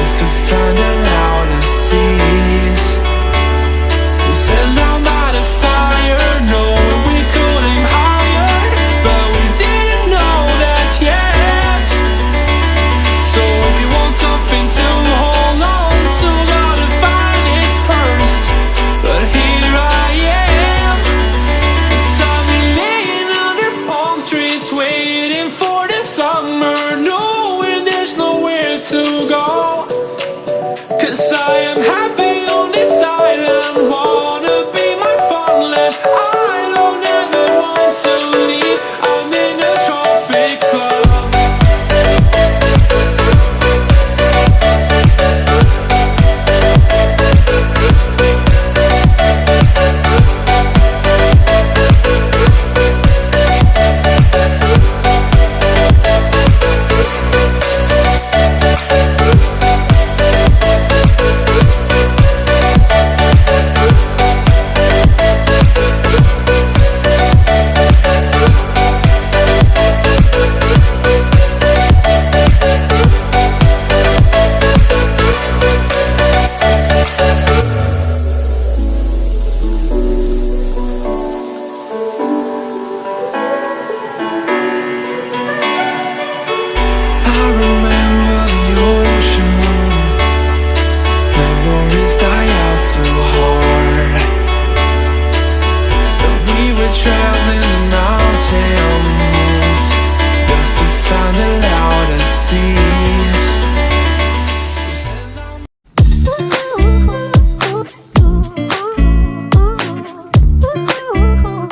just to find out how to cease. We sat down by the fire, knowing we could aim higher, but we didn't know that yet. So if you want something to hold on to, gotta find it first. But here I am, 'cause I've been laying under palm trees, waiting for the summer, knowing there's nowhere to go. 'Cause I am happy on this island, wanna be my farmland. I don't ever want to leave, I'm in a tropic club. I remember